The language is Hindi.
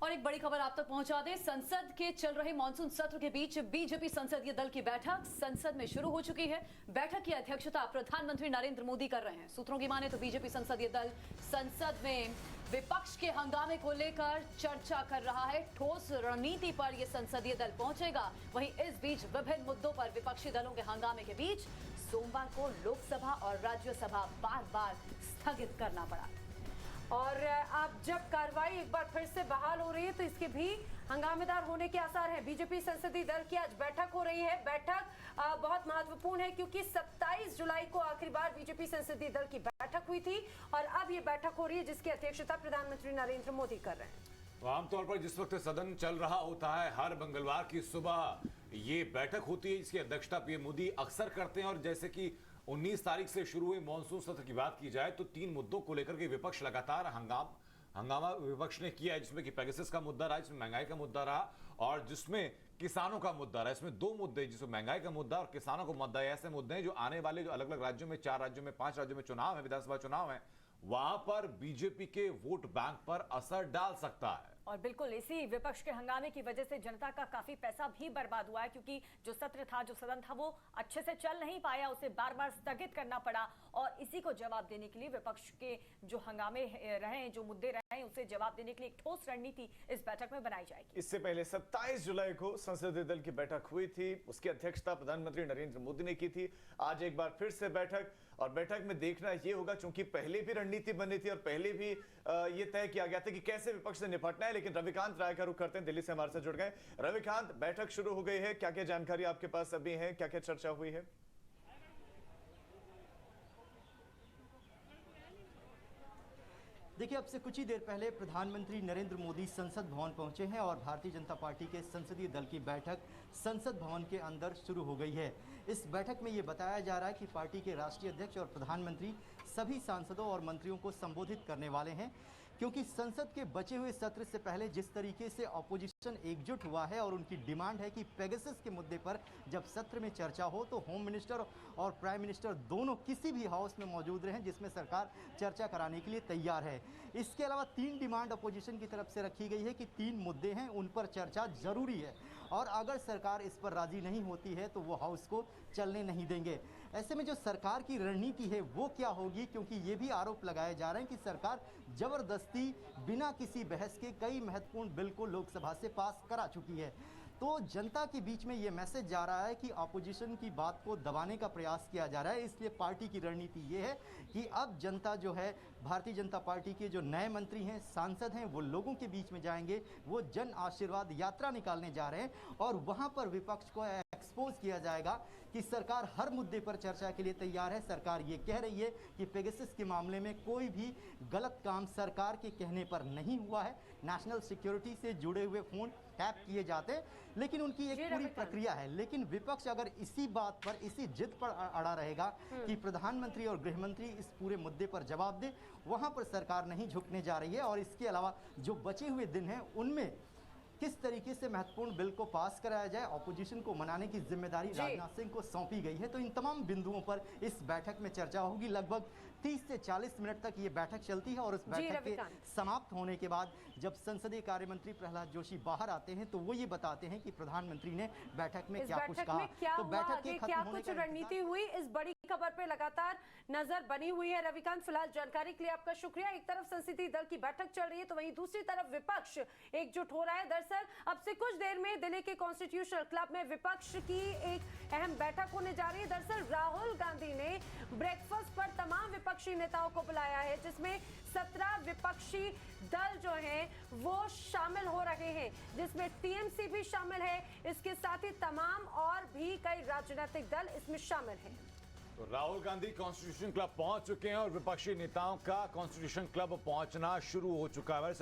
और एक बड़ी खबर आप तक पहुंचा दें। संसद के चल रहे मानसून सत्र के बीच बीजेपी संसदीय दल की बैठक संसद में शुरू हो चुकी है। बैठक की अध्यक्षता प्रधानमंत्री नरेंद्र मोदी कर रहे हैं। सूत्रों की माने तो बीजेपी संसदीय दल संसद में विपक्ष के हंगामे को लेकर चर्चा कर रहा है। ठोस रणनीति पर यह संसदीय दल पहुंचेगा। वहीं इस बीच विभिन्न मुद्दों पर विपक्षी दलों के हंगामे के बीच सोमवार को लोकसभा और राज्यसभा बार-बार स्थगित करना पड़ा। और अब जब कार्रवाई एक बार फिर से बहाल हो रही है तो इसके भी हंगामेदार होने के आसार हैं। बीजेपी संसदीय दल की आज बैठक हो रही है। बैठक बहुत महत्वपूर्ण है क्योंकि 27 जुलाई को आखिरी बार बीजेपी संसदीय दल की बैठक हुई थी और अब ये बैठक हो रही है जिसकी अध्यक्षता प्रधानमंत्री नरेंद्र मोदी कर रहे हैं। तो आमतौर पर जिस वक्त सदन चल रहा होता है हर मंगलवार की सुबह ये बैठक होती है, इसकी अध्यक्षता पीएम मोदी अक्सर करते हैं। और जैसे कि 19 तारीख से शुरू हुए मॉनसून सत्र की बात की जाए तो 3 मुद्दों को लेकर के विपक्ष लगातार हंगामा विपक्ष ने किया है, जिसमें कि पेगासस का मुद्दा रहा, जिसमें महंगाई का मुद्दा रहा और जिसमें किसानों का मुद्दा रहा। इसमें 2 मुद्दे, जिसमें महंगाई का मुद्दा और किसानों का मुद्दा, ऐसे मुद्दे हैं जो आने वाले जो अलग अलग राज्यों में 4 राज्यों में 5 राज्यों में चुनाव है, विधानसभा चुनाव है, वहां पर बीजेपी के वोट बैंक पर असर डाल सकता है। और बिल्कुल इसी विपक्ष के हंगामे की वजह से जनता का काफी पैसा भी बर्बाद हुआ है क्योंकि जो सत्र था, जो सदन था, वो अच्छे से चल नहीं पाया, उसे बार बार स्थगित करना पड़ा। और इसी को जवाब देने के लिए विपक्ष के जो हंगामे रहे, जो मुद्दे रहे, उसे जवाब देने के लिए एक ठोस रणनीति इस बैठक में बनाई जाएगी। इससे पहले 27 जुलाई को संसदीय दल की बैठक हुई थी, उसकी अध्यक्षता प्रधानमंत्री नरेंद्र मोदी ने की थी। आज एक बार फिर से बैठक, और बैठक में देखना यह होगा, क्योंकि पहले भी रणनीति बनी थी और पहले भी ये तय किया गया था कि कैसे विपक्ष से निपटना है। लेकिन रविकांत राय का रुख करते हैं, दिल्ली से हमारे साथ जुड़ गए। रविकांत, बैठक शुरू हो गई है, क्या क्या जानकारी आपके पास अभी है, क्या क्या चर्चा हुई है? देखिए, अब से कुछ ही देर पहले प्रधानमंत्री नरेंद्र मोदी संसद भवन पहुंचे हैं और भारतीय जनता पार्टी के संसदीय दल की बैठक संसद भवन के अंदर शुरू हो गई है। इस बैठक में ये बताया जा रहा है कि पार्टी के राष्ट्रीय अध्यक्ष और प्रधानमंत्री सभी सांसदों और मंत्रियों को संबोधित करने वाले हैं, क्योंकि संसद के बचे हुए सत्र से पहले जिस तरीके से ऑपोजिशन एकजुट हुआ है और उनकी डिमांड है कि पेगासस के मुद्दे पर जब सत्र में चर्चा हो तो होम मिनिस्टर और प्राइम मिनिस्टर दोनों किसी भी हाउस में मौजूद रहें जिसमें सरकार चर्चा कराने के लिए तैयार है। इसके अलावा 3 डिमांड अपोजिशन की तरफ से रखी गई है कि 3 मुद्दे हैं, उन पर चर्चा जरूरी है और अगर सरकार इस पर राजी नहीं होती है तो वो हाउस को चलने नहीं देंगे। ऐसे में जो सरकार की रणनीति है वो क्या होगी, क्योंकि ये भी आरोप लगाए जा रहे हैं कि सरकार जबरदस्ती बिना किसी बहस के कई महत्वपूर्ण बिल को लोकसभा से पास करा चुकी है। तो जनता के बीच में ये मैसेज जा रहा है कि अपोजिशन की बात को दबाने का प्रयास किया जा रहा है। इसलिए पार्टी की रणनीति ये है कि अब जनता जो है, भारतीय जनता पार्टी के जो नए मंत्री हैं, सांसद हैं, वो लोगों के बीच में जाएंगे, वो जन आशीर्वाद यात्रा निकालने जा रहे हैं और वहाँ पर विपक्ष को एक्सपोज किया जाएगा कि सरकार हर मुद्दे पर चर्चा के लिए तैयार है। सरकार ये कह रही है कि पेगासस के मामले में कोई भी गलत काम सरकार के कहने पर नहीं हुआ है। नेशनल सिक्योरिटी से जुड़े हुए फोन टैप किए जाते हैं, लेकिन उनकी एक पूरी प्रक्रिया है। लेकिन विपक्ष अगर इसी बात पर, इसी जिद पर अड़ा रहेगा कि प्रधानमंत्री और गृह मंत्री इस पूरे मुद्दे पर जवाब दे, वहां पर सरकार नहीं झुकने जा रही है। और इसके अलावा जो बचे हुए दिन हैं उनमें किस तरीके से महत्वपूर्ण बिल को पास कराया जाए, ऑपोजिशन को मनाने की जिम्मेदारी राजनाथ सिंह को सौंपी गई है। तो इन तमाम बिंदुओं पर इस बैठक में चर्चा होगी। लगभग 30 से 40 मिनट तक ये बैठक चलती है और इस बैठक के समाप्त होने के बाद जब संसदीय कार्य मंत्री प्रहलाद जोशी बाहर आते हैं तो वो ये बताते हैं कि प्रधानमंत्री ने बैठक में क्या कुछ कहा। तो बैठक के खत्म होने की रणनीति हुई, इस बड़ी खबर पे लगातार नजर बनी हुई है। रविकांत, फिलहाल जानकारी के लिए आपका शुक्रिया। एक तरफ संसदीय दल की बैठक चल रही है तो वहीं दूसरी तरफ विपक्ष एकजुट हो रहा है। दरअसल अब से कुछ देर में दिल्ली के कॉन्स्टिट्यूशनल क्लब में विपक्ष की एक अहम बैठक होने जा रही है। दरअसल राहुल गांधी ने ब्रेकफास्ट पर तमाम विपक्षी नेताओं को बुलाया है, जिसमें 17 विपक्षी दल जो हैं वो शामिल हो रहे हैं, जिसमें टीएमसी भी शामिल है। इसके साथ ही तमाम और भी कई राजनीतिक दल इसमें शामिल हैं। तो राहुल गांधी कॉन्स्टिट्यूशन क्लब पहुंच चुके हैं और विपक्षी नेताओं का कॉन्स्टिट्यूशन क्लब पहुंचना शुरू हो चुका है।